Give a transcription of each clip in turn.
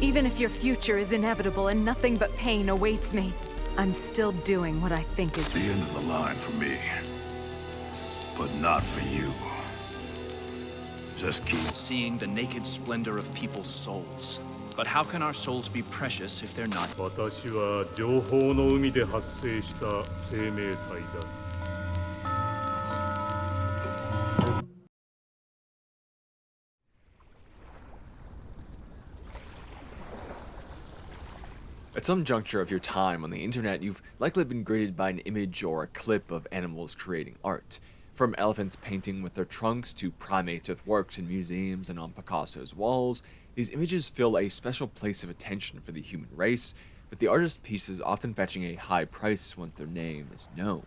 Even if your future is inevitable and nothing but pain awaits me, I'm still doing what I think is The end of the line for me. But not for you. Just keep seeing the naked splendor of people's souls. But how can our souls be precious if they're not? 私は情報の海で発生した生命体だ。At some juncture of your time on the internet, you've likely been greeted by an image or a clip of animals creating art. From elephants painting with their trunks to primates with works in museums and on Picasso's walls, these images fill a special place of attention for the human race, with the artist's pieces often fetching a high price once their name is known.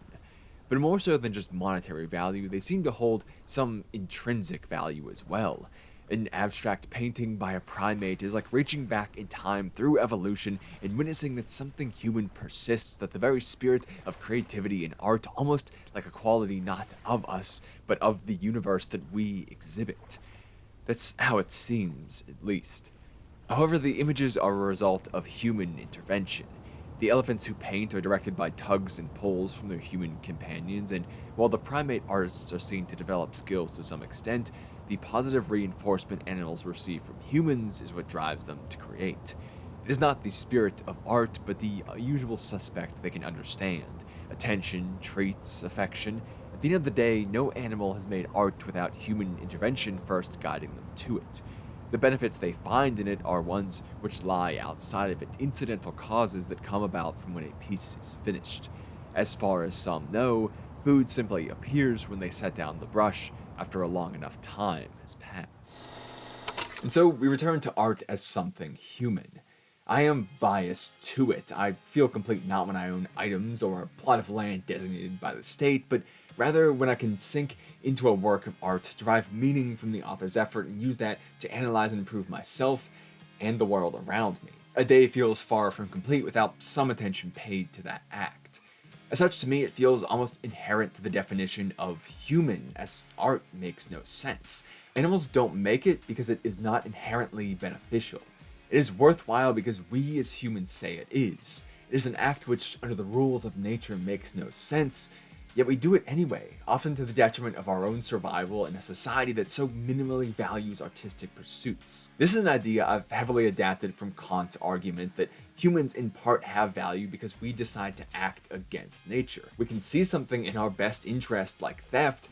But more so than just monetary value, they seem to hold some intrinsic value as well. An abstract painting by a primate is like reaching back in time through evolution and witnessing that something human persists, that the very spirit of creativity and art, almost like a quality not of us, but of the universe that we exhibit. That's how it seems, at least. However, the images are a result of human intervention. The elephants who paint are directed by tugs and pulls from their human companions, and while the primate artists are seen to develop skills to some extent, the positive reinforcement animals receive from humans is what drives them to create. It is not the spirit of art, but the usual suspect they can understand. Attention, treats, affection. At the end of the day, no animal has made art without human intervention first guiding them to it. The benefits they find in it are ones which lie outside of it, incidental causes that come about from when a piece is finished. As far as some know, food simply appears when they set down the brush after a long enough time has passed. And so we return to art as something human. I am biased to it. I feel complete not when I own items or a plot of land designated by the state, but rather when I can sink into a work of art, derive meaning from the author's effort, and use that to analyze and improve myself and the world around me. A day feels far from complete without some attention paid to that act. As such, to me, it feels almost inherent to the definition of human, as art makes no sense. Animals don't make it because it is not inherently beneficial. It is worthwhile because we as humans say it is. It is an act which, under the rules of nature, makes no sense, yet we do it anyway, often to the detriment of our own survival in a society that so minimally values artistic pursuits. This is an idea I've heavily adapted from Kant's argument that humans in part have value because we decide to act against nature. We can see something in our best interest, like theft,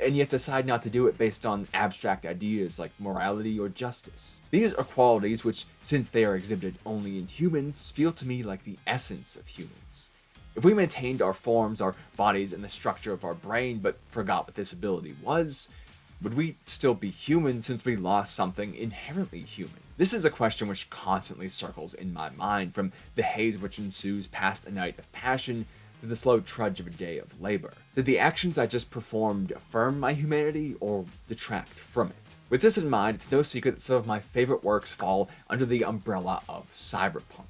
and yet decide not to do it based on abstract ideas like morality or justice. These are qualities which, since they are exhibited only in humans, feel to me like the essence of humans. If we maintained our forms, our bodies, and the structure of our brain, but forgot what this ability was, would we still be human since we lost something inherently human? This is a question which constantly circles in my mind, from the haze which ensues past a night of passion to the slow trudge of a day of labor. Did the actions I just performed affirm my humanity or detract from it? With this in mind, it's no secret that some of my favorite works fall under the umbrella of cyberpunk.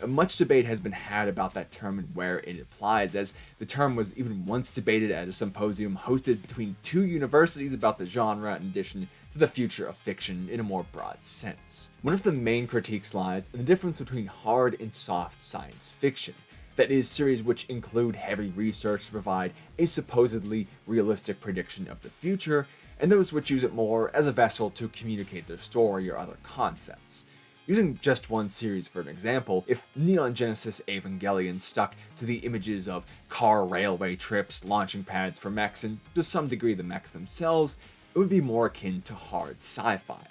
Much debate has been had about that term and where it applies, as the term was even once debated at a symposium hosted between two universities about the genre in addition to the future of fiction in a more broad sense. One of the main critiques lies in the difference between hard and soft science fiction. That is, series which include heavy research to provide a supposedly realistic prediction of the future, and those which use it more as a vessel to communicate their story or other concepts. Using just one series for an example, if Neon Genesis Evangelion stuck to the images of car railway trips, launching pads for mechs, and to some degree the mechs themselves, it would be more akin to hard sci-fi.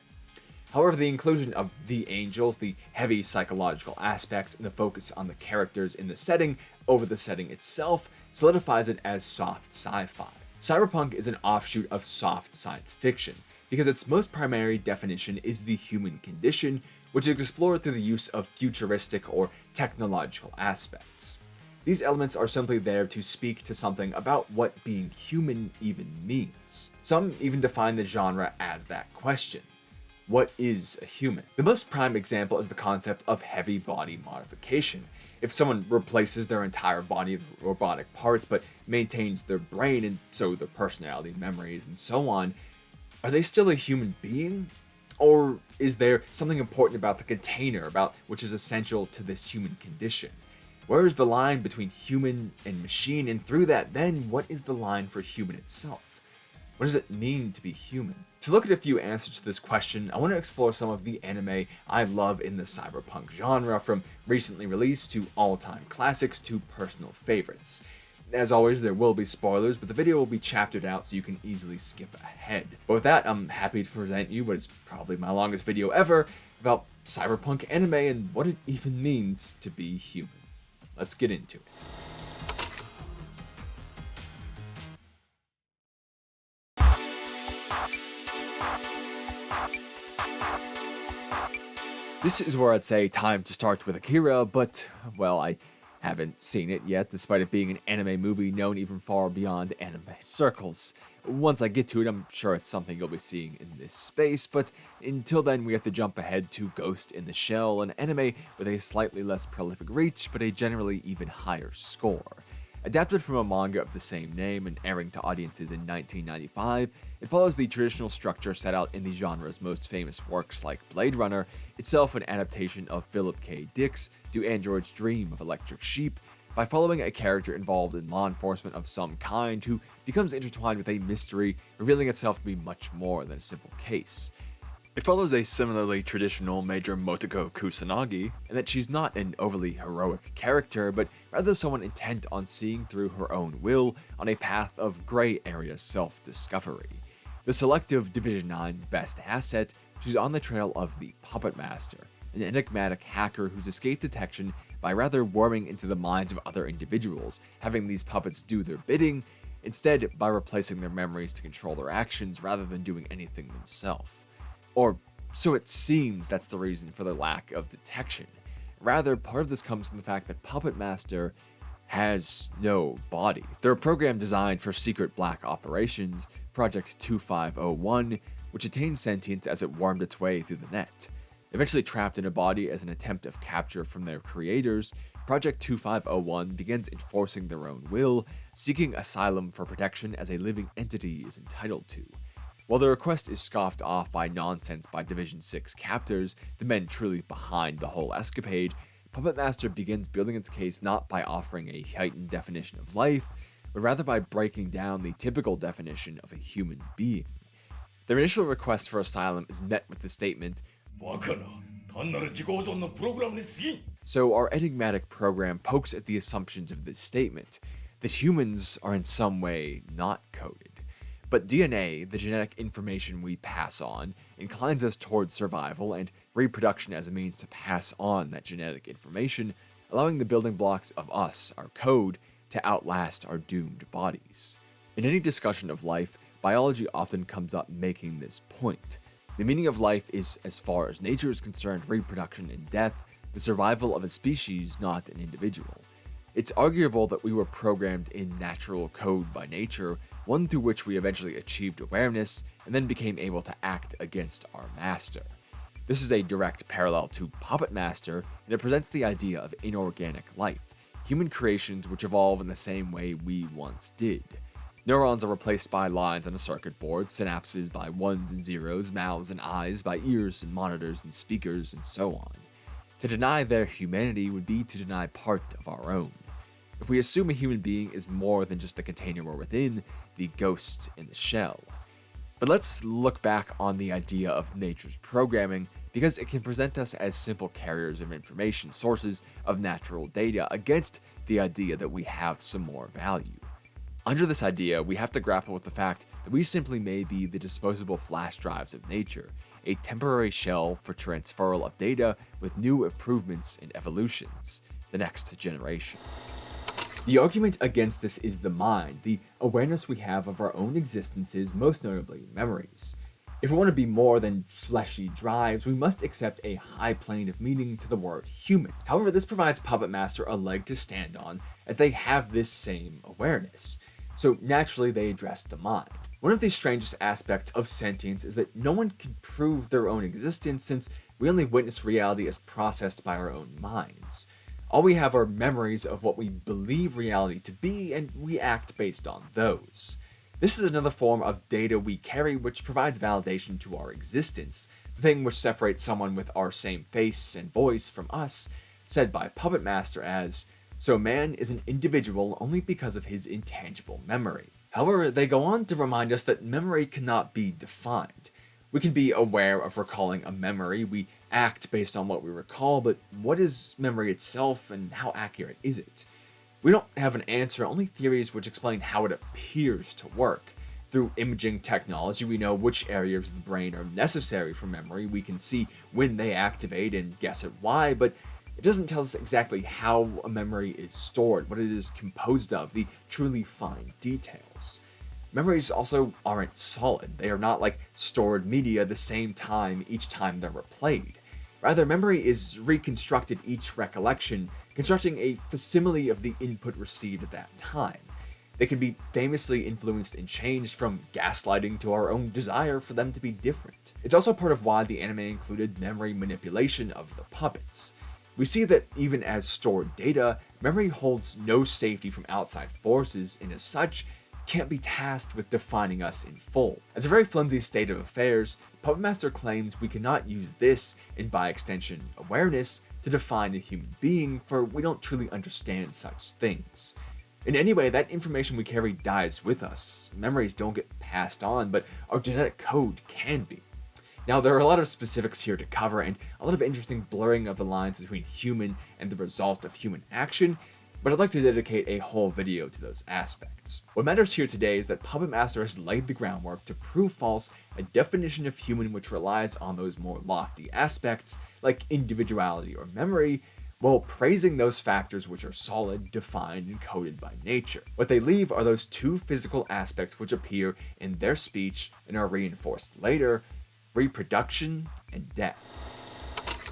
However, the inclusion of the angels, the heavy psychological aspect, and the focus on the characters in the setting over the setting itself solidifies it as soft sci-fi. Cyberpunk is an offshoot of soft science fiction, because its most primary definition is the human condition, which is explored through the use of futuristic or technological aspects. These elements are simply there to speak to something about what being human even means. Some even define the genre as that question. What is a human? The most prime example is the concept of heavy body modification. If someone replaces their entire body with robotic parts but maintains their brain and so their personality, memories, and so on, are they still a human being? Or is there something important about the container, about which is essential to this human condition? Where is the line between human and machine, and through that, then, what is the line for human itself? What does it mean to be human? To look at a few answers to this question, I want to explore some of the anime I love in the cyberpunk genre, from recently released to all-time classics to personal favorites. As always, there will be spoilers, but the video will be chaptered out so you can easily skip ahead. But with that, I'm happy to present you what is probably my longest video ever about cyberpunk anime and what it even means to be human. Let's get into it. This is where I'd say time to start with Akira, but, well, I haven't seen it yet, despite it being an anime movie known even far beyond anime circles. Once I get to it, I'm sure it's something you'll be seeing in this space, but until then we have to jump ahead to Ghost in the Shell, an anime with a slightly less prolific reach, but a generally even higher score. Adapted from a manga of the same name and airing to audiences in 1995, it follows the traditional structure set out in the genre's most famous works like Blade Runner, itself an adaptation of Philip K. Dick's Do Androids Dream of Electric Sheep, by following a character involved in law enforcement of some kind who becomes intertwined with a mystery, revealing itself to be much more than a simple case. It follows a similarly traditional Major Motoko Kusanagi, in that she's not an overly heroic character, but rather someone intent on seeing through her own will on a path of gray area self-discovery. The selective Division 9's best asset, she's on the trail of the Puppet Master, an enigmatic hacker who's escaped detection by rather worming into the minds of other individuals, having these puppets do their bidding, instead by replacing their memories to control their actions rather than doing anything themselves. Or so it seems that's the reason for their lack of detection. Rather, part of this comes from the fact that Puppet Master has no body. They're a program designed for secret black operations, Project 2501, which attained sentience as it wormed its way through the net. Eventually trapped in a body as an attempt of capture from their creators, Project 2501 begins enforcing their own will, seeking asylum for protection as a living entity is entitled to. While the request is scoffed off by nonsense by Division 6 captors, the men truly behind the whole escapade, Puppet Master begins building its case not by offering a heightened definition of life, but rather by breaking down the typical definition of a human being. Their initial request for asylum is met with the statement, so our enigmatic program pokes at the assumptions of this statement, that humans are in some way not coded. But DNA, the genetic information we pass on, inclines us towards survival and reproduction as a means to pass on that genetic information, allowing the building blocks of us, our code, to outlast our doomed bodies. In any discussion of life, biology often comes up making this point. The meaning of life is, as far as nature is concerned, reproduction and death, the survival of a species, not an individual. It's arguable that we were programmed in natural code by nature, one through which we eventually achieved awareness and then became able to act against our master. This is a direct parallel to Puppet Master, and it presents the idea of inorganic life, human creations which evolve in the same way we once did. Neurons are replaced by lines on a circuit board, synapses by ones and zeros, mouths and eyes by ears and monitors and speakers, and so on. To deny their humanity would be to deny part of our own. If we assume a human being is more than just the container we're within, the ghost in the shell. But let's look back on the idea of nature's programming, because it can present us as simple carriers of information, sources of natural data, against the idea that we have some more value. Under this idea, we have to grapple with the fact that we simply may be the disposable flash drives of nature, a temporary shell for transferal of data with new improvements and evolutions, the next generation. The argument against this is the mind, the awareness we have of our own existences, most notably memories. If we want to be more than fleshy drives, we must accept a high plane of meaning to the word human. However, this provides Puppet Master a leg to stand on, as they have this same awareness. So naturally, they address the mind. One of the strangest aspects of sentience is that no one can prove their own existence, since we only witness reality as processed by our own minds. All we have are memories of what we believe reality to be, and we act based on those. This is another form of data we carry which provides validation to our existence, the thing which separates someone with our same face and voice from us, said by Puppet Master as, "So man is an individual only because of his intangible memory." However, they go on to remind us that memory cannot be defined. We can be aware of recalling a memory, we act based on what we recall, but what is memory itself and how accurate is it? We don't have an answer, only theories which explain how it appears to work. Through imaging technology, we know which areas of the brain are necessary for memory, we can see when they activate and guess at why, but it doesn't tell us exactly how a memory is stored, what it is composed of, the truly fine details. Memories also aren't solid. They are not like stored media the same time each time they're replayed. Rather, memory is reconstructed each recollection, constructing a facsimile of the input received at that time. They can be famously influenced and changed, from gaslighting to our own desire for them to be different. It's also part of why the anime included memory manipulation of the puppets. We see that even as stored data, memory holds no safety from outside forces, and as such, can't be tasked with defining us in full. As a very flimsy state of affairs, Puppet Master claims we cannot use this, and by extension awareness, to define a human being, for we don't truly understand such things. In any way, that information we carry dies with us. Memories don't get passed on, but our genetic code can be. Now, there are a lot of specifics here to cover, and a lot of interesting blurring of the lines between human and the result of human action, but I'd like to dedicate a whole video to those aspects. What matters here today is that Puppet Master has laid the groundwork to prove false a definition of human which relies on those more lofty aspects, like individuality or memory, while praising those factors which are solid, defined, and coded by nature. What they leave are those two physical aspects which appear in their speech and are reinforced later: reproduction and death.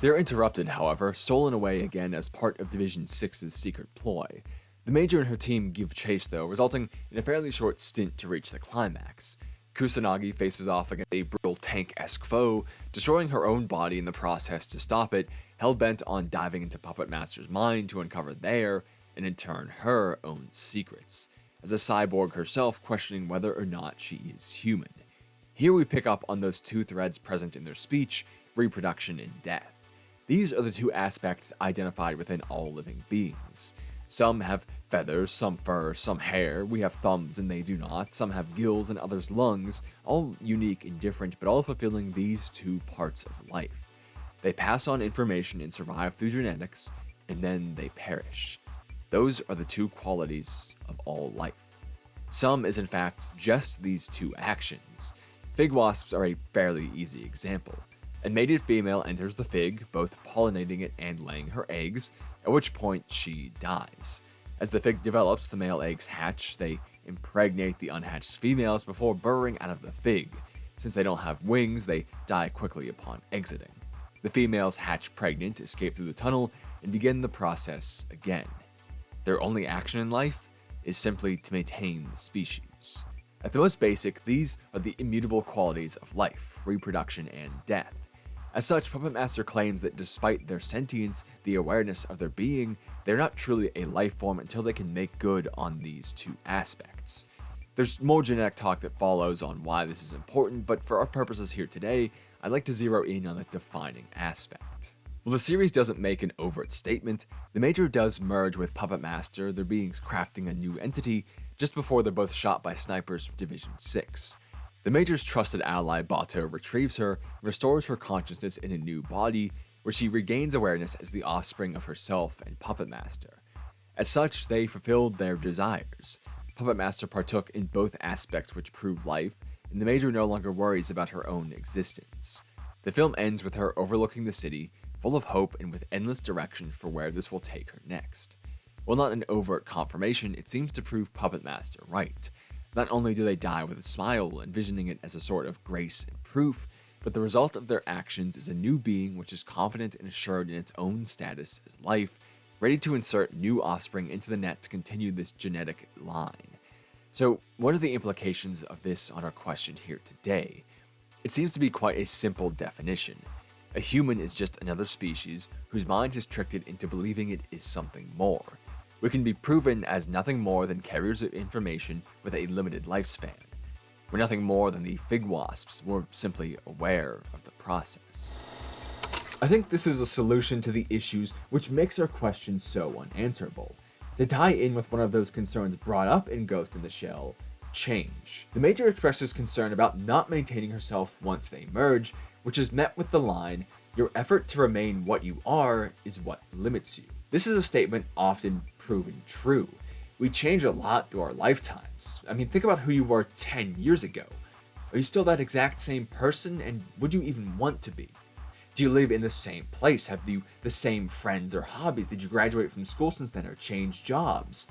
They're interrupted, however, stolen away again as part of Division 6's secret ploy. The Major and her team give chase though, resulting in a fairly short stint to reach the climax. Kusanagi faces off against a brutal tank-esque foe, destroying her own body in the process to stop it, hell-bent on diving into Puppet Master's mind to uncover their, and in turn her, own secrets, as a cyborg herself questioning whether or not she is human. Here we pick up on those two threads present in their speech: reproduction and death. These are the two aspects identified within all living beings. Some have feathers, some fur, some hair, we have thumbs and they do not, some have gills and others lungs, all unique and different, but all fulfilling these two parts of life. They pass on information and survive through genetics, and then they perish. Those are the two qualities of all life. Some is in fact just these two actions. Fig wasps are a fairly easy example. A mated female enters the fig, both pollinating it and laying her eggs, at which point she dies. As the fig develops, the male eggs hatch, they impregnate the unhatched females before burrowing out of the fig. Since they don't have wings, they die quickly upon exiting. The females hatch pregnant, escape through the tunnel, and begin the process again. Their only action in life is simply to maintain the species. At the most basic, these are the immutable qualities of life: reproduction and death. As such, Puppet Master claims that despite their sentience, the awareness of their being, they're not truly a life form until they can make good on these two aspects. There's more genetic talk that follows on why this is important, but for our purposes here today, I'd like to zero in on the defining aspect. While the series doesn't make an overt statement, the Major does merge with Puppet Master, their beings crafting a new entity, just before they're both shot by snipers from Division 6. The Major's trusted ally Bato retrieves her and restores her consciousness in a new body, where she regains awareness as the offspring of herself and Puppet Master. As such, they fulfilled their desires. Puppet Master partook in both aspects which proved life, and the Major no longer worries about her own existence. The film ends with her overlooking the city, full of hope and with endless direction for where this will take her next. While not an overt confirmation, it seems to prove Puppet Master right. Not only do they die with a smile, envisioning it as a sort of grace and proof, but the result of their actions is a new being which is confident and assured in its own status as life, ready to insert new offspring into the net to continue this genetic line. So, what are the implications of this on our question here today? It seems to be quite a simple definition. A human is just another species whose mind has tricked it into believing it is something more. We can be proven as nothing more than carriers of information with a limited lifespan. We're nothing more than the fig wasps, we're simply aware of the process. I think this is a solution to the issues which makes our question so unanswerable. To tie in with one of those concerns brought up in Ghost in the Shell, change. The Major expresses concern about not maintaining herself once they merge, which is met with the line, "Your effort to remain what you are is what limits you." This is a statement often proven true. We change a lot through our lifetimes. I mean, think about who you were 10 years ago. Are you still that exact same person, and would you even want to be? Do you live in the same place? Have you the same friends or hobbies? Did you graduate from school since then or change jobs?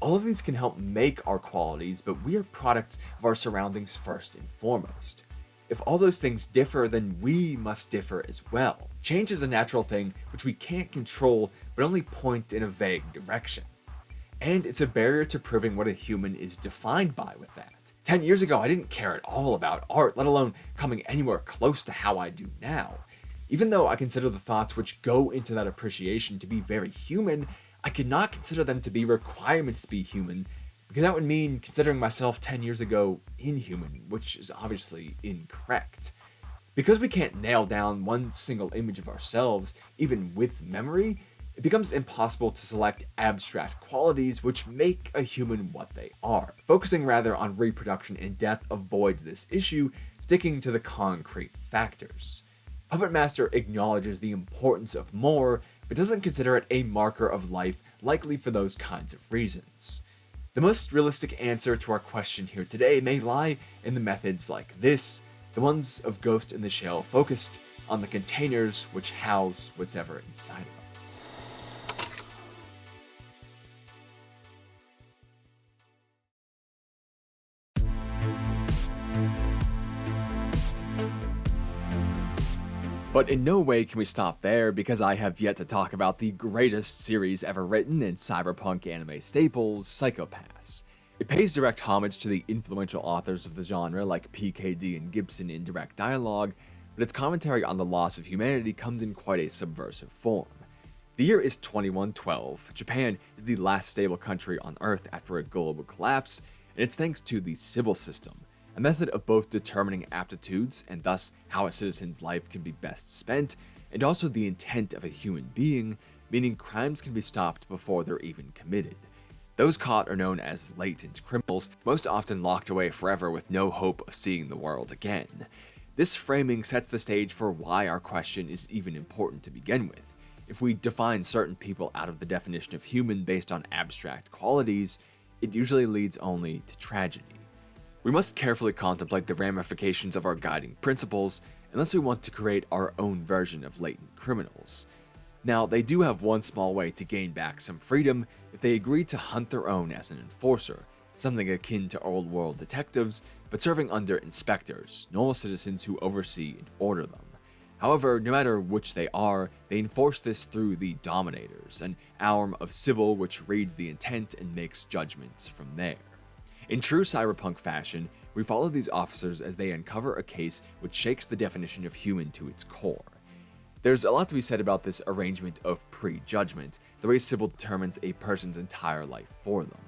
All of these can help make our qualities, but we are products of our surroundings first and foremost. If all those things differ, then we must differ as well. Change is a natural thing which we can't control, but only point in a vague direction. And it's a barrier to proving what a human is defined by with that. 10 years ago, I didn't care at all about art, let alone coming anywhere close to how I do now. Even though I consider the thoughts which go into that appreciation to be very human, I cannot consider them to be requirements to be human, because that would mean considering myself 10 years ago inhuman, which is obviously incorrect. Because we can't nail down one single image of ourselves, even with memory, it becomes impossible to select abstract qualities which make a human what they are. Focusing rather on reproduction and death avoids this issue, sticking to the concrete factors. Puppet Master acknowledges the importance of more, but doesn't consider it a marker of life, likely for those kinds of reasons. The most realistic answer to our question here today may lie in the methods like this, the ones of Ghost in the Shell focused on the containers which house whatever inside of us. But in no way can we stop there, because I have yet to talk about the greatest series ever written in cyberpunk anime staples, Psycho-Pass. It pays direct homage to the influential authors of the genre like PKD and Gibson in direct dialogue, but its commentary on the loss of humanity comes in quite a subversive form. The year is 2112, Japan is the last stable country on Earth after a global collapse, and it's thanks to the Sibyl system, a method of both determining aptitudes, and thus how a citizen's life can be best spent, and also the intent of a human being, meaning crimes can be stopped before they're even committed. Those caught are known as latent criminals, most often locked away forever with no hope of seeing the world again. This framing sets the stage for why our question is even important to begin with. If we define certain people out of the definition of human based on abstract qualities, it usually leads only to tragedy. We must carefully contemplate the ramifications of our guiding principles, unless we want to create our own version of latent criminals. Now, they do have one small way to gain back some freedom if they agree to hunt their own as an enforcer, something akin to old world detectives, but serving under inspectors, normal citizens who oversee and order them. However, no matter which they are, they enforce this through the Dominators, an arm of Sibyl which reads the intent and makes judgments from there. In true cyberpunk fashion, we follow these officers as they uncover a case which shakes the definition of human to its core. There's a lot to be said about this arrangement of prejudgment, the way Sibyl determines a person's entire life for them.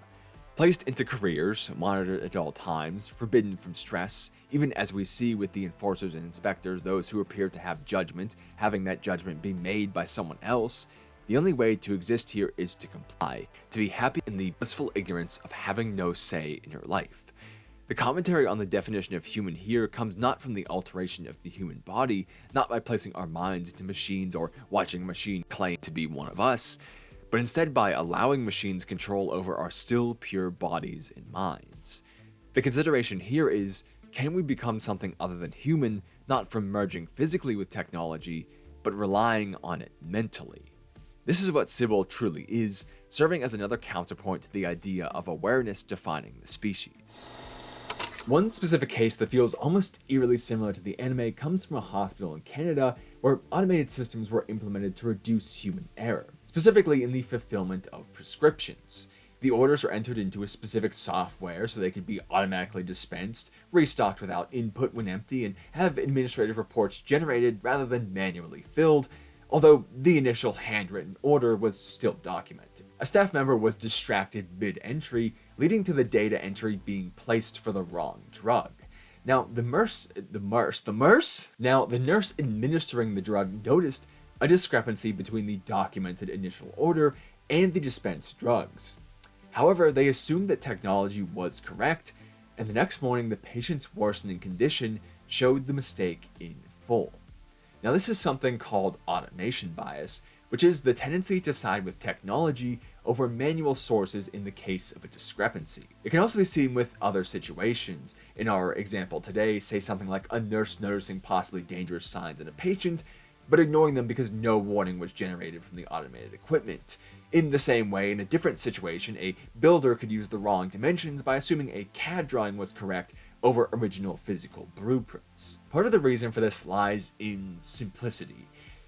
Placed into careers, monitored at all times, forbidden from stress, even as we see with the enforcers and inspectors, those who appear to have judgment, having that judgment be made by someone else, the only way to exist here is to comply, to be happy in the blissful ignorance of having no say in your life. The commentary on the definition of human here comes not from the alteration of the human body, not by placing our minds into machines or watching a machine claim to be one of us, but instead by allowing machines control over our still pure bodies and minds. The consideration here is, can we become something other than human, not from merging physically with technology, but relying on it mentally? This is what Sibyl truly is, serving as another counterpoint to the idea of awareness defining the species. One specific case that feels almost eerily similar to the anime comes from a hospital in Canada where automated systems were implemented to reduce human error, specifically in the fulfillment of prescriptions. The orders are entered into a specific software so they can be automatically dispensed, restocked without input when empty, and have administrative reports generated rather than manually filled, although the initial handwritten order was still documented. A staff member was distracted mid-entry, leading to the data entry being placed for the wrong drug. Now, the nurse administering the drug noticed a discrepancy between the documented initial order and the dispensed drugs. However, they assumed that technology was correct, and the next morning the patient's worsening condition showed the mistake in full. Now, this is something called automation bias, which is the tendency to side with technology over manual sources in the case of a discrepancy. It can also be seen with other situations. In our example today, say something like a nurse noticing possibly dangerous signs in a patient, but ignoring them because no warning was generated from the automated equipment. In the same way, in a different situation, a builder could use the wrong dimensions by assuming a CAD drawing was correct over original physical blueprints. Part of the reason for this lies in simplicity.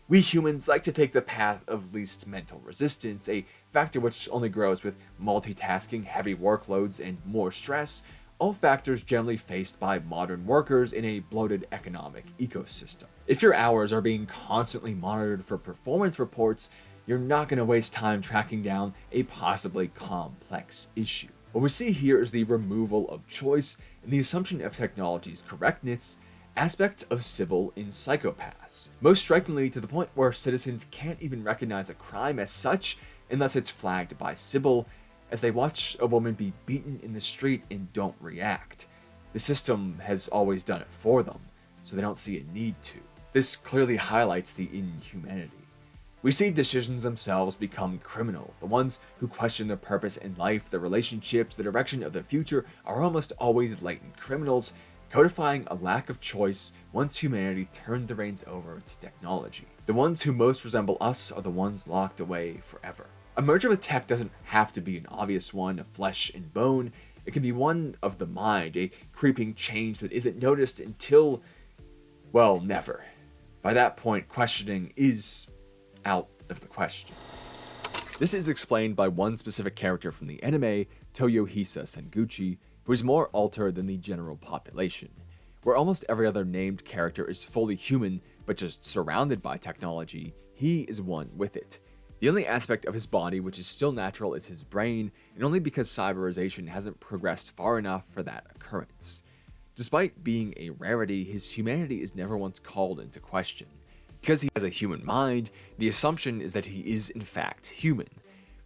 We humans like to take the path of least mental resistance, a factor which only grows with multitasking, heavy workloads, and more stress, all factors generally faced by modern workers in a bloated economic ecosystem. If your hours are being constantly monitored for performance reports, you're not going to waste time tracking down a possibly complex issue. What we see here is the removal of choice and the assumption of technology's correctness, aspects of Sibyl in Psychopaths, most strikingly to the point where citizens can't even recognize a crime as such unless it's flagged by Sibyl, as they watch a woman be beaten in the street and don't react. The system has always done it for them, so they don't see a need to. This clearly highlights the inhumanity. We see decisions themselves become criminal. The ones who question their purpose in life, their relationships, the direction of their future are almost always latent criminals, codifying a lack of choice once humanity turned the reins over to technology. The ones who most resemble us are the ones locked away forever. A merger with tech doesn't have to be an obvious one of flesh and bone. It can be one of the mind, a creeping change that isn't noticed until, well, never. By that point, questioning is out of the question. This is explained by one specific character from the anime, Toyohisa Senguchi, who is more altered than the general population. Where almost every other named character is fully human, but just surrounded by technology, he is one with it. The only aspect of his body which is still natural is his brain, and only because cyberization hasn't progressed far enough for that occurrence. Despite being a rarity, his humanity is never once called into question. Because he has a human mind, the assumption is that he is in fact human.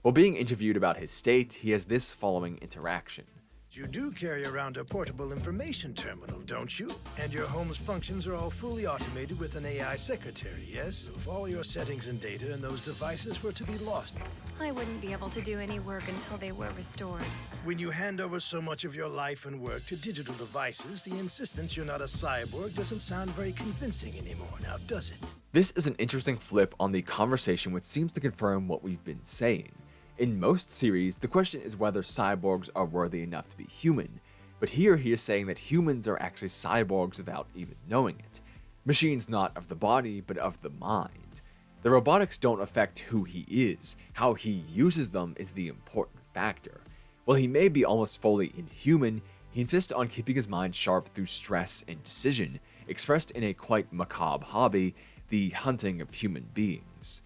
While being interviewed about his state, he has this following interaction. You do carry around a portable information terminal, don't you? And your home's functions are all fully automated with an AI secretary, yes? If all your settings and data in those devices were to be lost, I wouldn't be able to do any work until they were restored. when you hand over so much of your life and work to digital devices, the insistence you're not a cyborg doesn't sound very convincing anymore, now does it? This is an interesting flip on the conversation which seems to confirm what we've been saying. In most series, the question is whether cyborgs are worthy enough to be human, but here he is saying that humans are actually cyborgs without even knowing it. Machines not of the body, but of the mind. The robotics don't affect who he is, how he uses them is the important factor. While he may be almost fully inhuman, he insists on keeping his mind sharp through stress and decision, expressed in a quite macabre hobby, the hunting of human beings.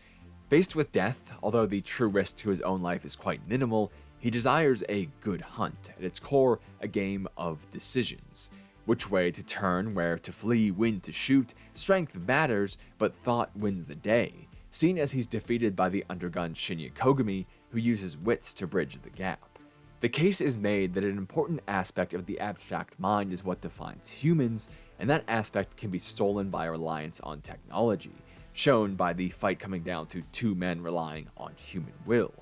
Faced with death, although the true risk to his own life is quite minimal, he desires a good hunt, at its core a game of decisions. Which way to turn, where to flee, when to shoot, strength matters, but thought wins the day, seen as he's defeated by the undergun Shinya Kogami, who uses wits to bridge the gap. The case is made that an important aspect of the abstract mind is what defines humans, and that aspect can be stolen by a reliance on technology, shown by the fight coming down to two men relying on human will.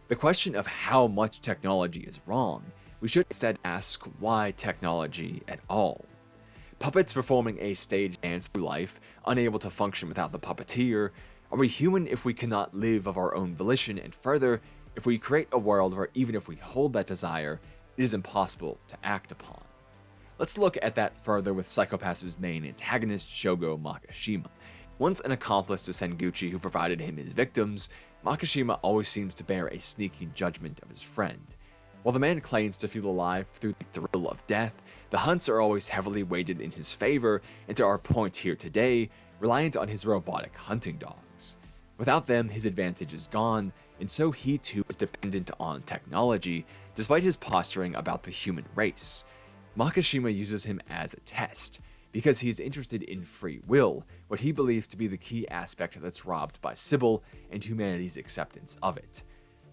The question of how much technology is wrong, we should instead ask why technology at all. Puppets performing a stage dance through life, unable to function without the puppeteer. Are we human if we cannot live of our own volition, and further, if we create a world where even if we hold that desire, it is impossible to act upon? Let's look at that further with Psychopath's main antagonist, Shogo Makishima. Once an accomplice to Senguchi who provided him his victims, Makishima always seems to bear a sneaking judgment of his friend. While the man claims to feel alive through the thrill of death, the hunts are always heavily weighted in his favor, and to our point here today, reliant on his robotic hunting dogs. Without them, his advantage is gone, and so he too is dependent on technology, despite his posturing about the human race. Makishima uses him as a test, because he is interested in free will, what he believes to be the key aspect that's robbed by Sibyl and humanity's acceptance of it.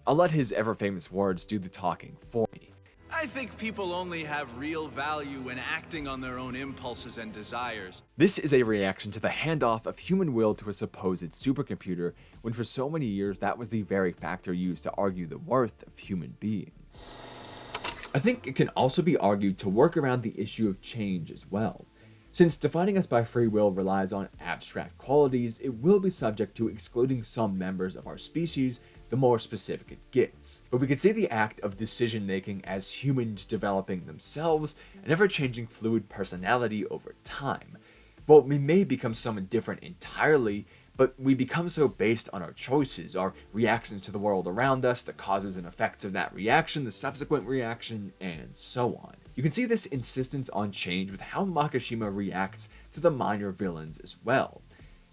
I'll let his ever-famous words do the talking for me. I think people only have real value when acting on their own impulses and desires. This is a reaction to the handoff of human will to a supposed supercomputer, when for so many years that was the very factor used to argue the worth of human beings. I think it can also be argued to work around the issue of change as well. Since defining us by free will relies on abstract qualities, it will be subject to excluding some members of our species the more specific it gets. But we could see the act of decision-making as humans developing themselves an ever-changing fluid personality over time. Well, we may become someone different entirely, but we become so based on our choices, our reactions to the world around us, the causes and effects of that reaction, the subsequent reaction, and so on. You can see this insistence on change with how Makishima reacts to the minor villains as well.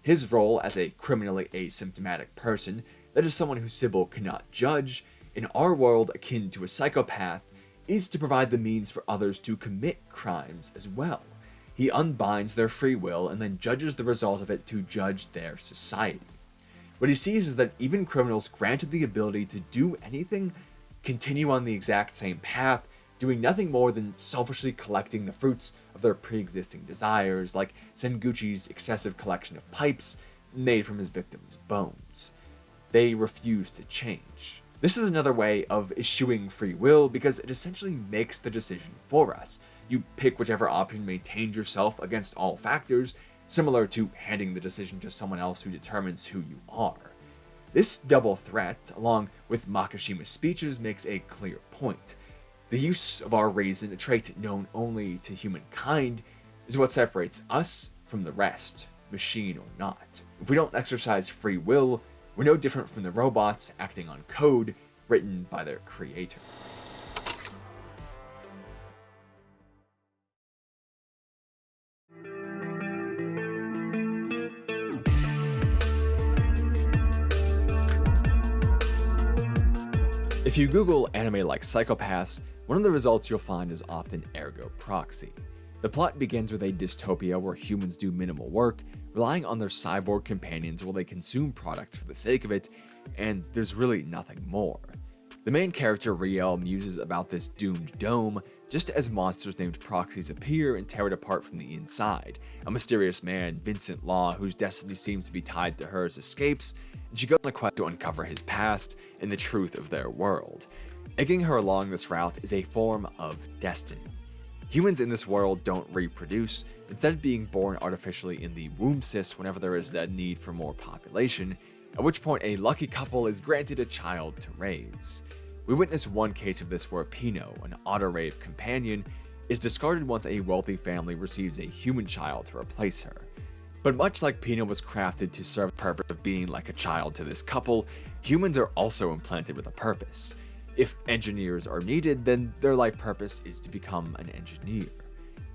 His role as a criminally asymptomatic person, that is someone who Sibyl cannot judge, in our world akin to a psychopath, is to provide the means for others to commit crimes as well. He unbinds their free will and then judges the result of it to judge their society. What he sees is that even criminals granted the ability to do anything continue on the exact same path, doing nothing more than selfishly collecting the fruits of their pre-existing desires, like Senguchi's excessive collection of pipes made from his victims' bones. They refuse to change. This is another way of eschewing free will because it essentially makes the decision for us. You pick whichever option maintains yourself against all factors, similar to handing the decision to someone else who determines who you are. This double threat, along with Makishima's speeches, makes a clear point. The use of our reason, a trait known only to humankind, is what separates us from the rest, machine or not. If we don't exercise free will, we're no different from the robots acting on code written by their creator. If you Google anime like Psychopaths, one of the results you'll find is often Ergo Proxy. The plot begins with a dystopia where humans do minimal work, relying on their cyborg companions while they consume products for the sake of it, and there's really nothing more. The main character Riel muses about this doomed dome just as monsters named Proxies appear and tear it apart from the inside. A mysterious man, Vincent Law, whose destiny seems to be tied to hers, escapes, and she goes on a quest to uncover his past and the truth of their world. Egging her along this route is a form of destiny. Humans in this world don't reproduce, instead of being born artificially in the womb cyst whenever there is that need for more population, at which point a lucky couple is granted a child to raise. We witness one case of this where Pino, an auto-rave companion, is discarded once a wealthy family receives a human child to replace her. But much like Pino was crafted to serve the purpose of being like a child to this couple, humans are also implanted with a purpose. If engineers are needed, then their life purpose is to become an engineer.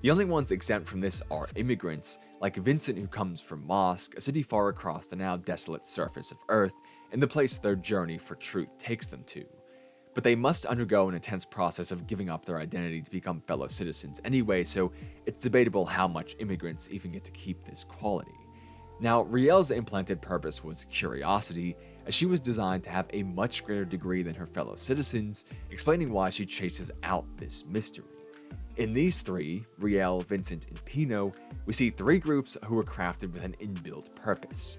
The only ones exempt from this are immigrants, like Vincent, who comes from Mosque, a city far across the now desolate surface of Earth, and the place their journey for truth takes them to. But they must undergo an intense process of giving up their identity to become fellow citizens anyway, so it's debatable how much immigrants even get to keep this quality. Now, Riel's implanted purpose was curiosity, as she was designed to have a much greater degree than her fellow citizens, explaining why she chases out this mystery. In these three, Riel, Vincent, and Pino, we see three groups who were crafted with an inbuilt purpose.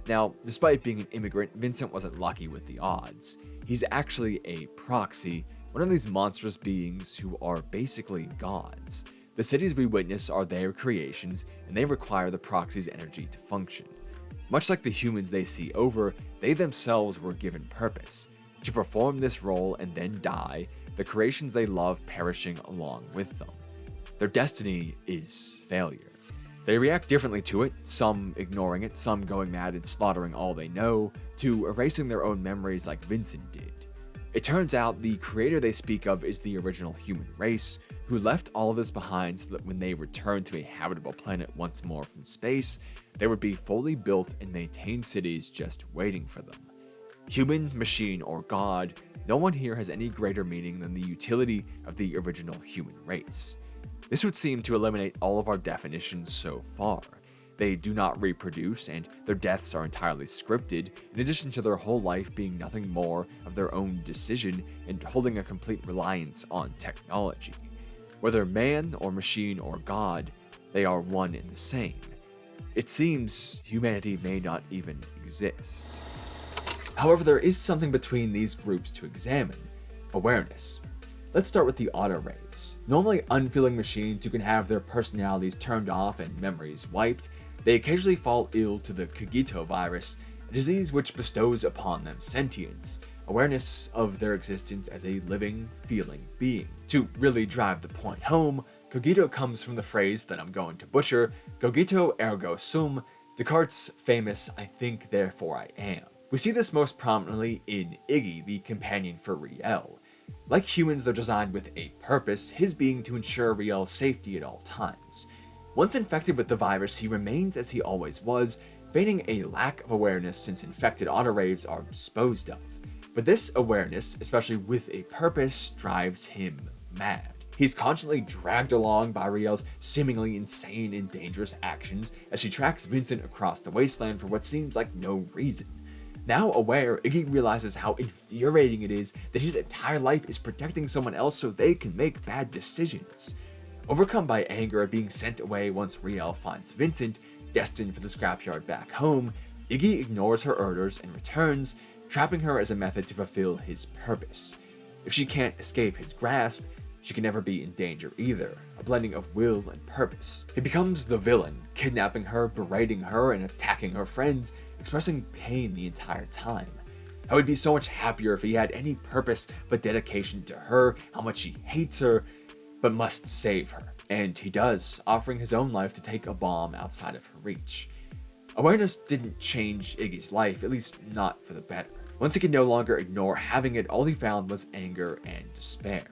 Now, despite being an immigrant, Vincent wasn't lucky with the odds. He's actually a proxy, one of these monstrous beings who are basically gods. The cities we witness are their creations, and they require the proxy's energy to function. Much like the humans they see over, they themselves were given purpose. To perform this role and then die, the creations they love perishing along with them. Their destiny is failure. They react differently to it, some ignoring it, some going mad and slaughtering all they know, to erasing their own memories like Vincent did. It turns out the creator they speak of is the original human race, who left all of this behind so that when they returned to a habitable planet once more from space, they would be fully built and maintained cities just waiting for them. Human, machine, or god, no one here has any greater meaning than the utility of the original human race. This would seem to eliminate all of our definitions so far. They do not reproduce, and their deaths are entirely scripted, in addition to their whole life being nothing more of their own decision and holding a complete reliance on technology. Whether man or machine or God, they are one and the same. It seems humanity may not even exist. However, there is something between these groups to examine: awareness. Let's start with the autoraves. Normally unfeeling machines who can have their personalities turned off and memories wiped, they occasionally fall ill to the Kogito virus, a disease which bestows upon them sentience, awareness of their existence as a living, feeling being. To really drive the point home, Cogito comes from the phrase that I'm going to butcher, cogito ergo sum, Descartes' famous "I think, therefore I am." We see this most prominently in Iggy, the companion for Riel. Like humans, they're designed with a purpose, his being to ensure Riel's safety at all times. Once infected with the virus, he remains as he always was, feigning a lack of awareness since infected autoraves are disposed of. But this awareness, especially with a purpose, drives him mad. He's constantly dragged along by Riel's seemingly insane and dangerous actions as she tracks Vincent across the wasteland for what seems like no reason. Now aware, Iggy realizes how infuriating it is that his entire life is protecting someone else so they can make bad decisions. Overcome by anger at being sent away once Riel finds Vincent, destined for the scrapyard back home, Iggy ignores her orders and returns, trapping her as a method to fulfill his purpose. If she can't escape his grasp, she can never be in danger either, a blending of will and purpose. He becomes the villain, kidnapping her, berating her, and attacking her friends, expressing pain the entire time. I would be so much happier if he had any purpose but dedication to her, how much he hates her, but must save her. And he does, offering his own life to take a bomb outside of her reach. Awareness didn't change Iggy's life, at least not for the better. Once he could no longer ignore having it, all he found was anger and despair.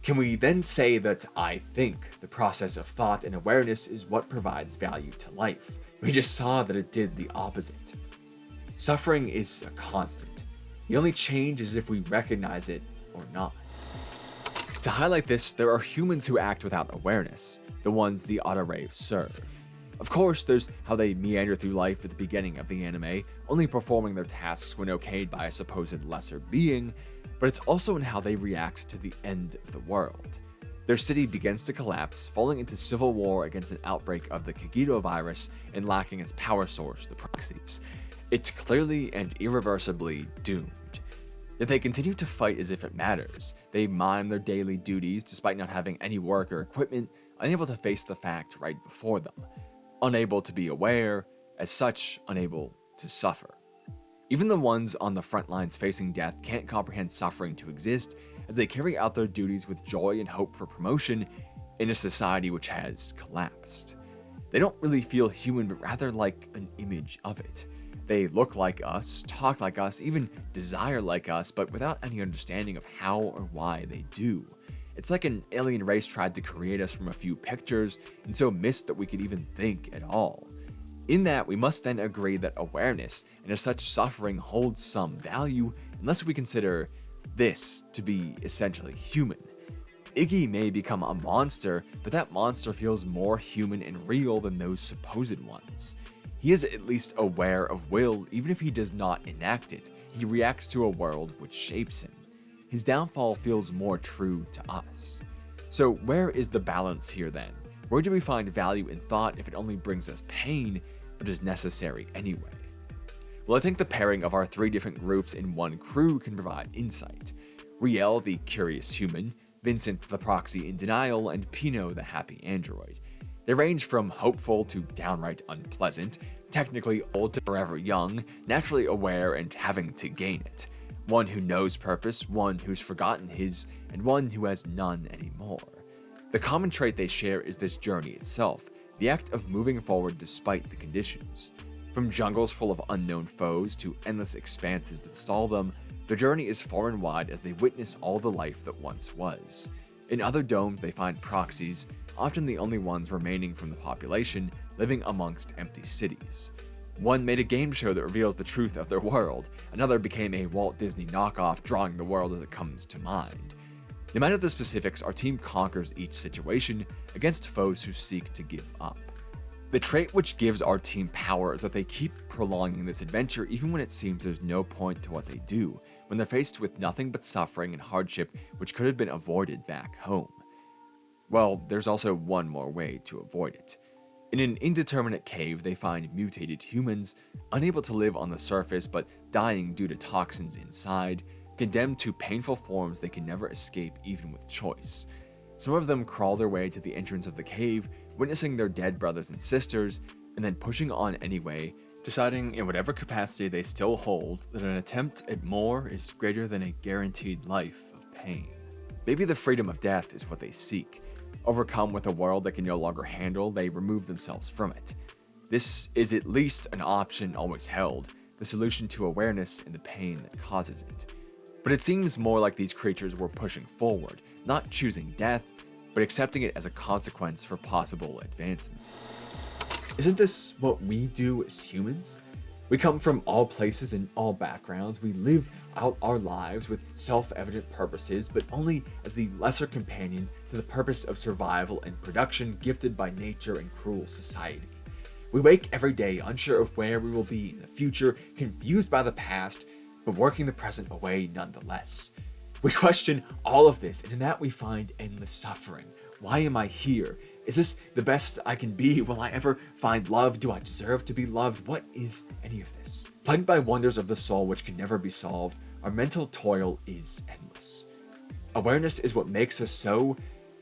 Can we then say that I think the process of thought and awareness is what provides value to life? We just saw that it did the opposite. Suffering is a constant. The only change is if we recognize it or not. To highlight this, there are humans who act without awareness, the ones the autoraves serve. Of course, there's how they meander through life at the beginning of the anime, only performing their tasks when okayed by a supposed lesser being, but it's also in how they react to the end of the world. Their city begins to collapse, falling into civil war against an outbreak of the Kogito virus and lacking its power source, the proxies. It's clearly and irreversibly doomed. Yet they continue to fight as if it matters. They mime their daily duties despite not having any work or equipment, unable to face the fact right before them. Unable to be aware, as such, unable to suffer. Even the ones on the front lines facing death can't comprehend suffering to exist as they carry out their duties with joy and hope for promotion in a society which has collapsed. They don't really feel human, but rather like an image of it. They look like us, talk like us, even desire like us, but without any understanding of how or why they do. It's like an alien race tried to create us from a few pictures and so missed that we could even think at all. In that, we must then agree that awareness, and as such suffering, holds some value unless we consider this to be essentially human. Iggy may become a monster, but that monster feels more human and real than those supposed ones. He is at least aware of will, even if he does not enact it. He reacts to a world which shapes him. His downfall feels more true to us. So where is the balance here then? Where do we find value in thought if it only brings us pain, but is necessary anyway? Well, I think the pairing of our three different groups in one crew can provide insight. Riel, the curious human, Vincent, the proxy in denial, and Pino, the happy android. They range from hopeful to downright unpleasant, technically old to forever young, naturally aware and having to gain it. One who knows purpose, one who's forgotten his, and one who has none anymore. The common trait they share is this journey itself, the act of moving forward despite the conditions. From jungles full of unknown foes to endless expanses that stall them, their journey is far and wide as they witness all the life that once was. In other domes, they find proxies, often the only ones remaining from the population, living amongst empty cities. One made a game show that reveals the truth of their world, another became a Walt Disney knockoff, drawing the world as it comes to mind. No matter the specifics, our team conquers each situation against foes who seek to give up. The trait which gives our team power is that they keep prolonging this adventure even when it seems there's no point to what they do, when they're faced with nothing but suffering and hardship which could have been avoided back home. Well, there's also one more way to avoid it. In an indeterminate cave, they find mutated humans, unable to live on the surface but dying due to toxins inside, condemned to painful forms they can never escape even with choice. Some of them crawl their way to the entrance of the cave, witnessing their dead brothers and sisters, and then pushing on anyway, deciding in whatever capacity they still hold that an attempt at more is greater than a guaranteed life of pain. Maybe the freedom of death is what they seek. Overcome with a world they can no longer handle, they remove themselves from it. This is at least an option always held, the solution to awareness and the pain that causes it. But it seems more like these creatures were pushing forward, not choosing death, but accepting it as a consequence for possible advancement. Isn't this what we do as humans? We come from all places and all backgrounds. We live out our lives with self-evident purposes, but only as the lesser companion to the purpose of survival and production gifted by nature and cruel society. We wake every day unsure of where we will be in the future, confused by the past, but working the present away nonetheless. We question all of this, and in that we find endless suffering. Why am I here? Is this the best I can be? Will I ever find love? Do I deserve to be loved? What is any of this? Plagued by wonders of the soul which can never be solved, our mental toil is endless. Awareness is what makes us so,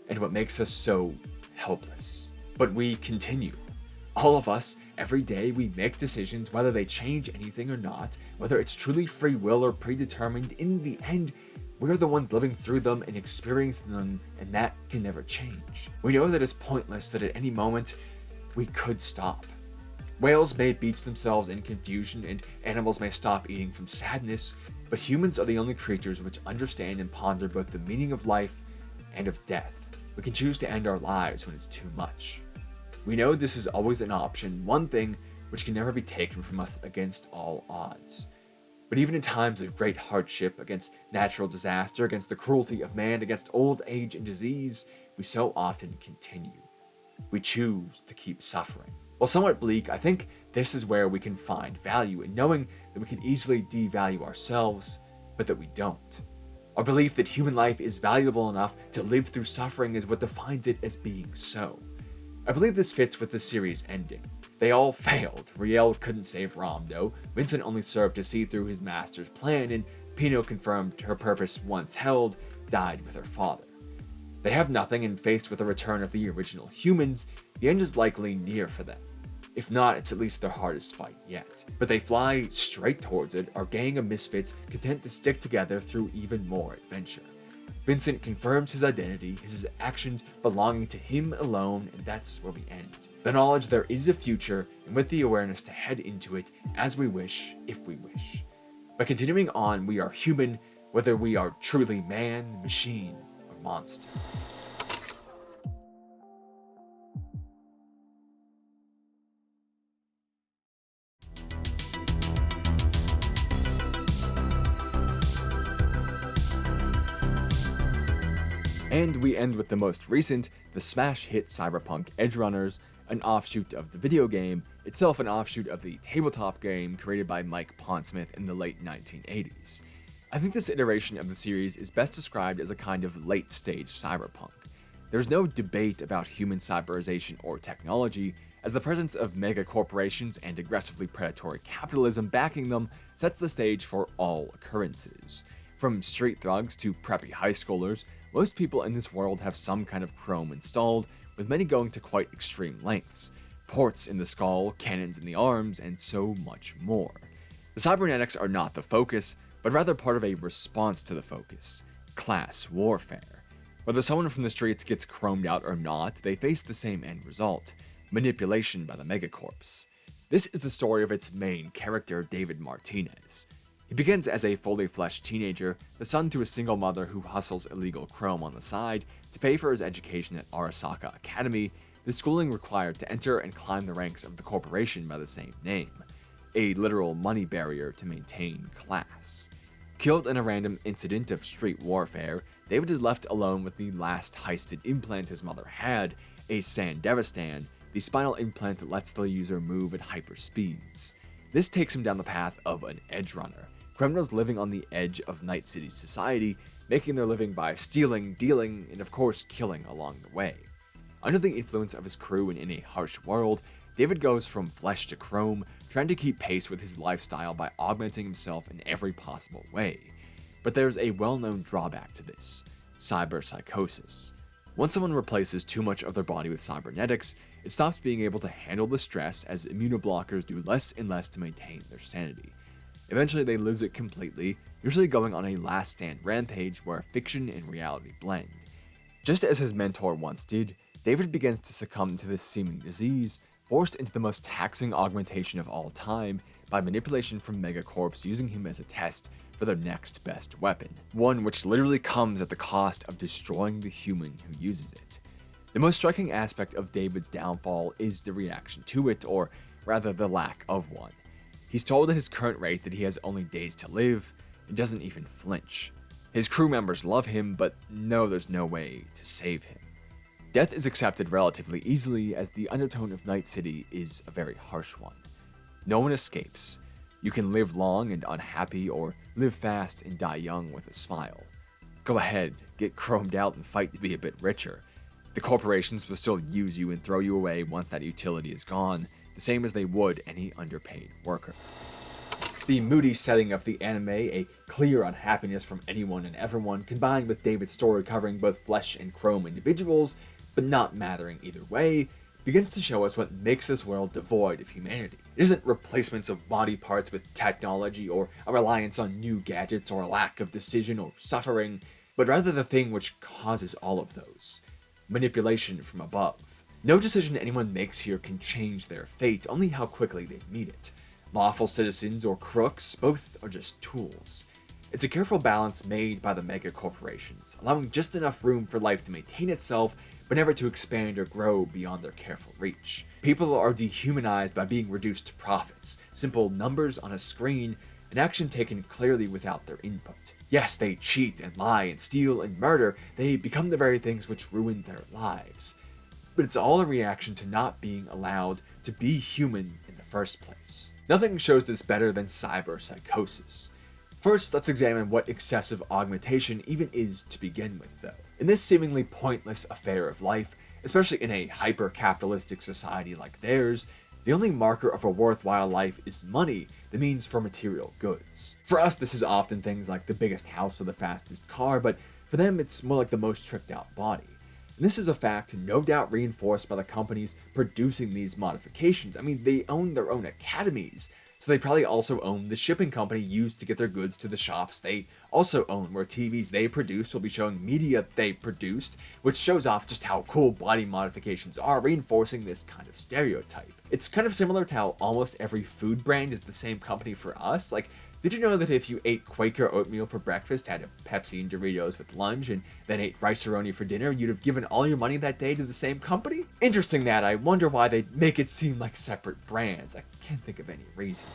and what makes us so helpless. But we continue. All of us, every day, we make decisions, whether they change anything or not, whether it's truly free will or predetermined. In the end, we're the ones living through them and experiencing them, and that can never change. We know that it's pointless, that at any moment, we could stop. Whales may beach themselves in confusion, and animals may stop eating from sadness, but humans are the only creatures which understand and ponder both the meaning of life and of death. We can choose to end our lives when it's too much. We know this is always an option, one thing which can never be taken from us against all odds. But even in times of great hardship, against natural disaster, against the cruelty of man, against old age and disease, we so often continue. We choose to keep suffering. While somewhat bleak, I think this is where we can find value in knowing that we can easily devalue ourselves, but that we don't. Our belief that human life is valuable enough to live through suffering is what defines it as being so. I believe this fits with the series' ending. They all failed. Riel couldn't save Ramdo, Vincent only served to see through his master's plan, and Pino confirmed her purpose once held, died with her father. They have nothing, and faced with the return of the original humans, the end is likely near for them. If not, it's at least their hardest fight yet. But they fly straight towards it, our gang of misfits content to stick together through even more adventure. Vincent confirms his identity, his actions belonging to him alone, and that's where we end. The knowledge there is a future, and with the awareness to head into it as we wish, if we wish. By continuing on, we are human, whether we are truly man, machine, or monster. And we end with the most recent, the smash hit Cyberpunk Edgerunners, an offshoot of the video game, itself an offshoot of the tabletop game created by Mike Pondsmith in the late 1980s. I think this iteration of the series is best described as a kind of late-stage cyberpunk. There's no debate about human cyberization or technology, as the presence of mega corporations and aggressively predatory capitalism backing them sets the stage for all occurrences. From street thugs to preppy high schoolers, most people in this world have some kind of Chrome installed, with many going to quite extreme lengths. Ports in the skull, cannons in the arms, and so much more. The cybernetics are not the focus, but rather part of a response to the focus: class warfare. Whether someone from the streets gets chromed out or not, they face the same end result: manipulation by the megacorps. This is the story of its main character, David Martinez. He begins as a fully fleshed teenager, the son to a single mother who hustles illegal chrome on the side to pay for his education at Arasaka Academy, the schooling required to enter and climb the ranks of the corporation by the same name, a literal money barrier to maintain class. Killed in a random incident of street warfare, David is left alone with the last heisted implant his mother had, a Sandevistan, the spinal implant that lets the user move at hyper speeds. This takes him down the path of an Edgerunner, criminals living on the edge of Night City's society, making their living by stealing, dealing, and of course killing along the way. Under the influence of his crew and in a harsh world, David goes from flesh to chrome, trying to keep pace with his lifestyle by augmenting himself in every possible way. But there's a well-known drawback to this: cyberpsychosis. Once someone replaces too much of their body with cybernetics, it stops being able to handle the stress as immunoblockers do less and less to maintain their sanity. Eventually they lose it completely, usually going on a last stand rampage where fiction and reality blend. Just as his mentor once did, David begins to succumb to this seeming disease, forced into the most taxing augmentation of all time by manipulation from Megacorps using him as a test for their next best weapon, one which literally comes at the cost of destroying the human who uses it. The most striking aspect of David's downfall is the reaction to it, or rather the lack of one. He's told at his current rate that he has only days to live, and doesn't even flinch. His crew members love him, but know there's no way to save him. Death is accepted relatively easily, as the undertone of Night City is a very harsh one. No one escapes. You can live long and unhappy, or live fast and die young with a smile. Go ahead, get chromed out and fight to be a bit richer. The corporations will still use you and throw you away once that utility is gone, the same as they would any underpaid worker. The moody setting of the anime, a clear unhappiness from anyone and everyone, combined with David's story covering both flesh and chrome individuals, but not mattering either way, begins to show us what makes this world devoid of humanity. It isn't replacements of body parts with technology, or a reliance on new gadgets, or a lack of decision or suffering, but rather the thing which causes all of those: manipulation from above. No decision anyone makes here can change their fate, only how quickly they meet it. Lawful citizens or crooks, both are just tools. It's a careful balance made by the mega corporations, allowing just enough room for life to maintain itself, but never to expand or grow beyond their careful reach. People are dehumanized by being reduced to profits, simple numbers on a screen, an action taken clearly without their input. Yes, they cheat and lie and steal and murder, they become the very things which ruin their lives. But it's all a reaction to not being allowed to be human in the first place. Nothing shows this better than cyberpsychosis. First, let's examine what excessive augmentation even is to begin with, though. In this seemingly pointless affair of life, especially in a hyper-capitalistic society like theirs, the only marker of a worthwhile life is money, the means for material goods. For us, this is often things like the biggest house or the fastest car, but for them it's more like the most tricked out body. And this is a fact no doubt reinforced by the companies producing these modifications. I mean, they own their own academies, so they probably also own the shipping company used to get their goods to the shops they also own, where TVs they produce will be showing media they produced, which shows off just how cool body modifications are, reinforcing this kind of stereotype. It's kind of similar to how almost every food brand is the same company for us. Like, did you know that if you ate Quaker oatmeal for breakfast, had a Pepsi and Doritos with lunch, and then ate Rice-A-Roni for dinner, you'd have given all your money that day to the same company? Interesting that. I wonder why they make it seem like separate brands. I can't think of any reason.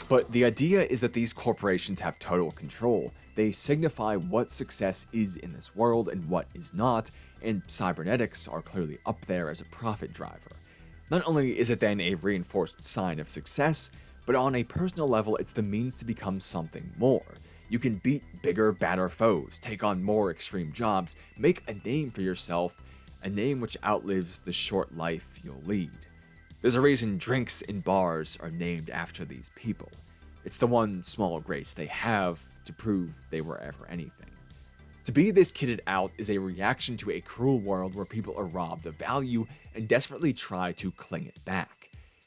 But the idea is that these corporations have total control. They signify what success is in this world and what is not, and cybernetics are clearly up there as a profit driver. Not only is it then a reinforced sign of success, but on a personal level, it's the means to become something more. You can beat bigger, badder foes, take on more extreme jobs, make a name for yourself, a name which outlives the short life you'll lead. There's a reason drinks in bars are named after these people. It's the one small grace they have to prove they were ever anything. To be this kitted out is a reaction to a cruel world where people are robbed of value and desperately try to cling it back.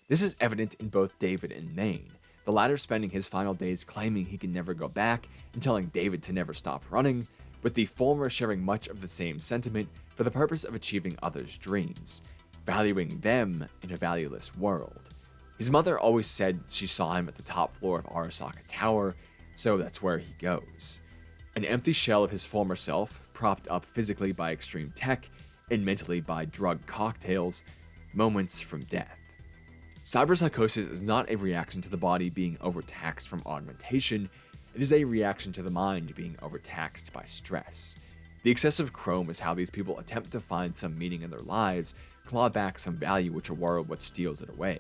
This is evident in both David and Maine, the latter spending his final days claiming he can never go back and telling David to never stop running, with the former sharing much of the same sentiment for the purpose of achieving others' dreams, valuing them in a valueless world. His mother always said she saw him at the top floor of Arasaka Tower, so that's where he goes. An empty shell of his former self, propped up physically by extreme tech and mentally by drug cocktails, moments from death. Cyberpsychosis is not a reaction to the body being overtaxed from augmentation, It is a reaction to the mind being overtaxed by stress. The excessive chrome is how these people attempt to find some meaning in their lives, claw back some value which a world what steals it away.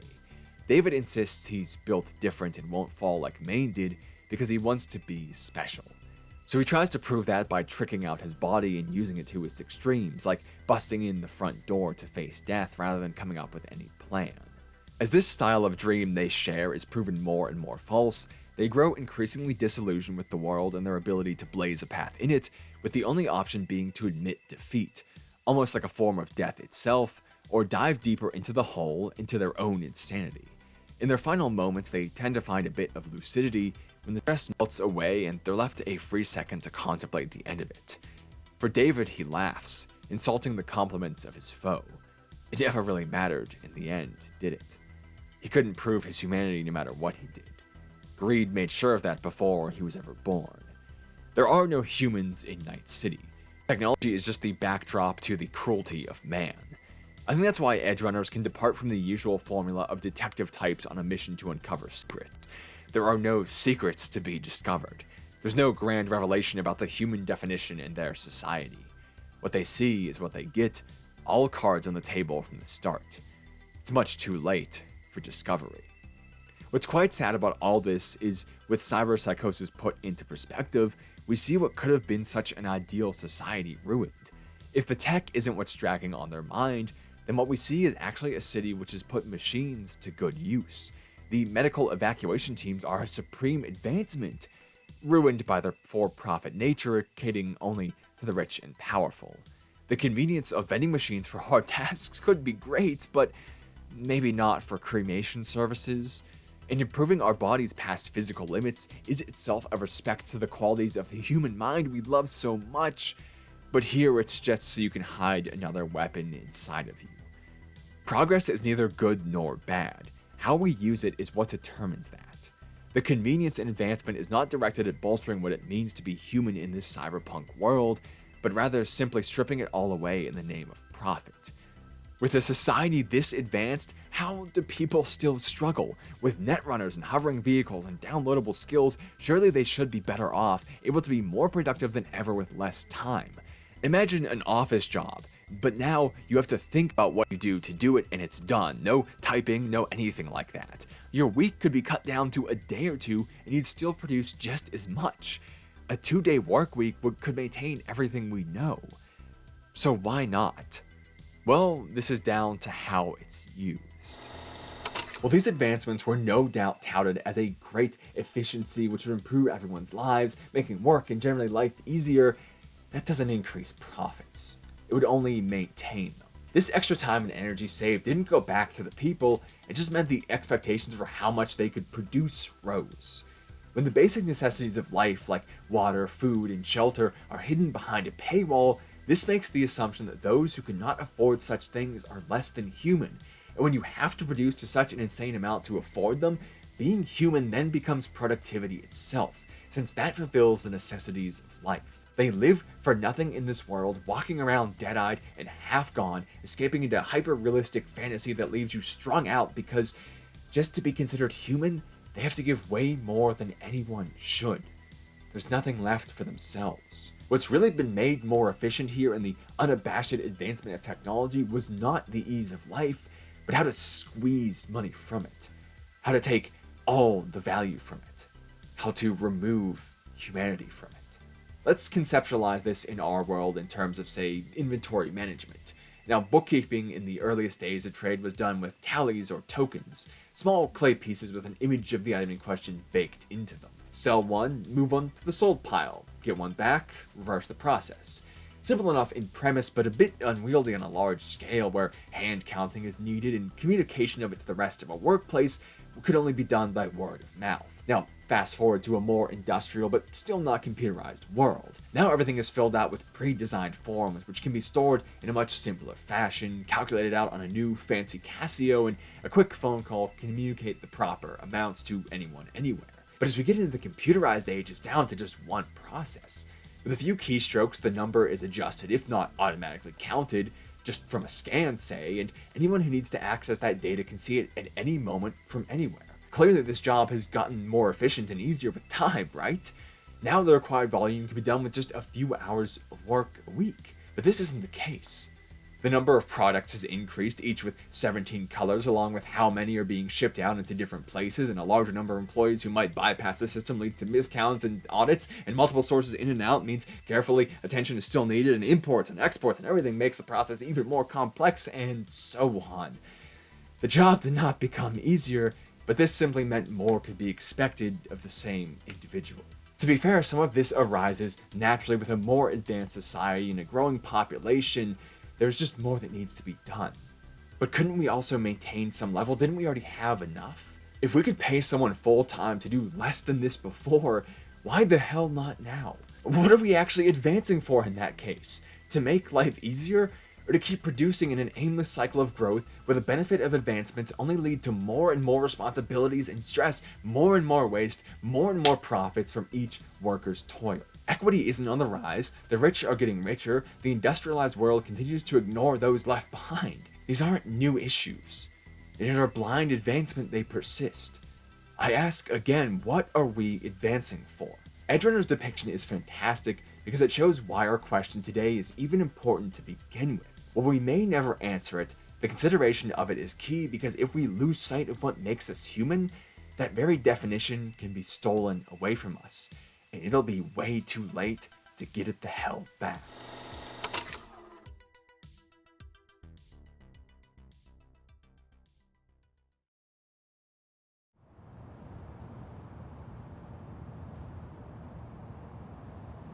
David insists he's built different and won't fall like Maine did because he wants to be special. So he tries to prove that by tricking out his body and using it to its extremes, like busting in the front door to face death rather than coming up with any plan. As this style of dream they share is proven more and more false, they grow increasingly disillusioned with the world and their ability to blaze a path in it, with the only option being to admit defeat, almost like a form of death itself, or dive deeper into the hole into their own insanity. In their final moments, they tend to find a bit of lucidity when the stress melts away and they're left a free second to contemplate the end of it. For David, he laughs, insulting the compliments of his foe. It never really mattered in the end, did it? He couldn't prove his humanity no matter what he did. Greed made sure of that before he was ever born. There are no humans in Night City. Technology is just the backdrop to the cruelty of man. I think that's why Edgerunners can depart from the usual formula of detective types on a mission to uncover secrets. There are no secrets to be discovered. There's no grand revelation about the human definition in their society. What they see is what they get, all cards on the table from the start. It's much too late for discovery. What's quite sad about all this is, with cyberpsychosis put into perspective, we see what could have been such an ideal society ruined. If the tech isn't what's dragging on their mind, then what we see is actually a city which has put machines to good use. The medical evacuation teams are a supreme advancement, ruined by their for-profit nature, catering only to the rich and powerful. The convenience of vending machines for hard tasks could be great, but maybe not for cremation services. And improving our bodies past physical limits is itself a respect to the qualities of the human mind we love so much, but here it's just so you can hide another weapon inside of you. Progress is neither good nor bad. How we use it is what determines that. The convenience and advancement is not directed at bolstering what it means to be human in this cyberpunk world, but rather simply stripping it all away in the name of profit. With a society this advanced, how do people still struggle? With netrunners and hovering vehicles and downloadable skills, surely they should be better off, able to be more productive than ever with less time. Imagine an office job, but now you have to think about what you do it and it's done. No typing, no anything like that. Your week could be cut down to a day or two and you'd still produce just as much. A 2-day work week could maintain everything we know. So why not? Well, this is down to how it's used. Well, these advancements were no doubt touted as a great efficiency which would improve everyone's lives, making work and generally life easier. That doesn't increase profits. It would only maintain them. This extra time and energy saved didn't go back to the people, it just meant the expectations for how much they could produce rose. When the basic necessities of life like water, food, and shelter are hidden behind a paywall, this makes the assumption that those who cannot afford such things are less than human, and when you have to produce to such an insane amount to afford them, being human then becomes productivity itself, since that fulfills the necessities of life. They live for nothing in this world, walking around dead-eyed and half-gone, escaping into hyper-realistic fantasy that leaves you strung out because, just to be considered human, they have to give way more than anyone should. There's nothing left for themselves. What's really been made more efficient here in the unabashed advancement of technology was not the ease of life, but how to squeeze money from it. How to take all the value from it. How to remove humanity from it. Let's conceptualize this in our world in terms of, say, inventory management. Now, bookkeeping in the earliest days of trade was done with tallies or tokens, small clay pieces with an image of the item in question baked into them. Sell one, move on to the sold pile. Get one back, reverse the process. Simple enough in premise, but a bit unwieldy on a large scale where hand counting is needed and communication of it to the rest of a workplace could only be done by word of mouth. Now, fast forward to a more industrial but still not computerized world. Now everything is filled out with pre-designed forms which can be stored in a much simpler fashion, calculated out on a new fancy Casio, and a quick phone call can communicate the proper amounts to anyone anywhere. But as we get into the computerized age, it's down to just one process. With a few keystrokes, the number is adjusted, if not automatically counted, just from a scan, say, and anyone who needs to access that data can see it at any moment from anywhere. Clearly this job has gotten more efficient and easier with time, right? Now the required volume can be done with just a few hours of work a week. But this isn't the case. The number of products has increased, each with 17 colors, along with how many are being shipped out into different places, and a larger number of employees who might bypass the system leads to miscounts and audits, and multiple sources in and out means carefully attention is still needed, and imports and exports and everything makes the process even more complex, and so on. The job did not become easier, but this simply meant more could be expected of the same individual. To be fair, some of this arises naturally with a more advanced society and a growing population. There's just more that needs to be done. But couldn't we also maintain some level? Didn't we already have enough? If we could pay someone full-time to do less than this before, why the hell not now? What are we actually advancing for in that case? To make life easier? Or to keep producing in an aimless cycle of growth where the benefit of advancements only lead to more and more responsibilities and stress, more and more waste, more and more profits from each worker's toil? Equity isn't on the rise, the rich are getting richer, the industrialized world continues to ignore those left behind. These aren't new issues. In our blind advancement, they persist. I ask again, what are we advancing for? Edgerunners' depiction is fantastic because it shows why our question today is even important to begin with. While we may never answer it, the consideration of it is key because if we lose sight of what makes us human, that very definition can be stolen away from us, and it'll be way too late to get it the hell back.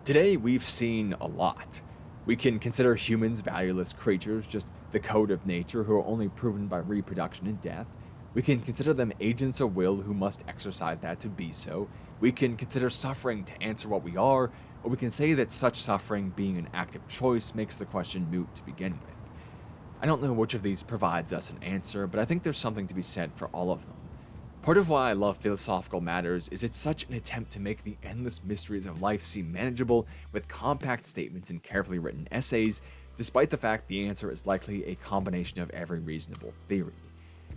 Today we've seen a lot. We can consider humans valueless creatures, just the code of nature who are only proven by reproduction and death. We can consider them agents of will who must exercise that to be so. We can consider suffering to answer what we are, or we can say that such suffering being an active choice makes the question moot to begin with. I don't know which of these provides us an answer, but I think there's something to be said for all of them. Part of why I love philosophical matters is it's such an attempt to make the endless mysteries of life seem manageable with compact statements and carefully written essays, despite the fact the answer is likely a combination of every reasonable theory.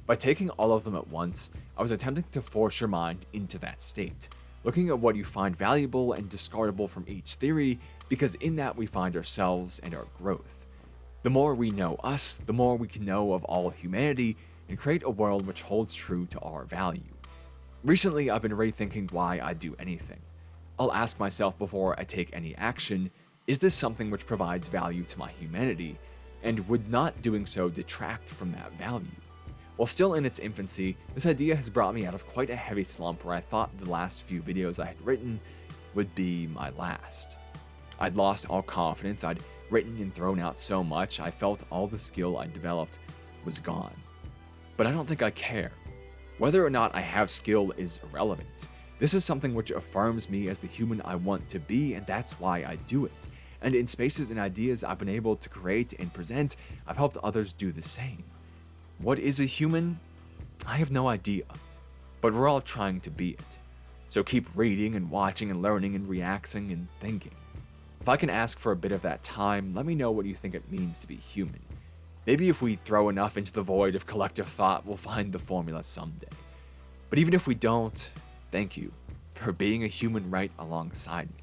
By taking all of them at once, I was attempting to force your mind into that state, looking at what you find valuable and discardable from each theory, because in that we find ourselves and our growth. The more we know us, the more we can know of all humanity, and create a world which holds true to our value. Recently, I've been rethinking why I do anything. I'll ask myself before I take any action, is this something which provides value to my humanity, and would not doing so detract from that value? While still in its infancy, this idea has brought me out of quite a heavy slump where I thought the last few videos I had written would be my last. I'd lost all confidence, I'd written and thrown out so much, I felt all the skill I'd developed was gone. But I don't think I care. Whether or not I have skill is irrelevant. This is something which affirms me as the human I want to be, and that's why I do it. And in spaces and ideas I've been able to create and present, I've helped others do the same. What is a human? I have no idea. But we're all trying to be it. So keep reading and watching and learning and reacting and thinking. If I can ask for a bit of that time, let me know what you think it means to be human. Maybe if we throw enough into the void of collective thought, we'll find the formula someday. But even if we don't, thank you for being a human right alongside me.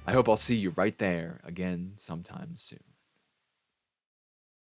I hope I'll see you right there again sometime soon.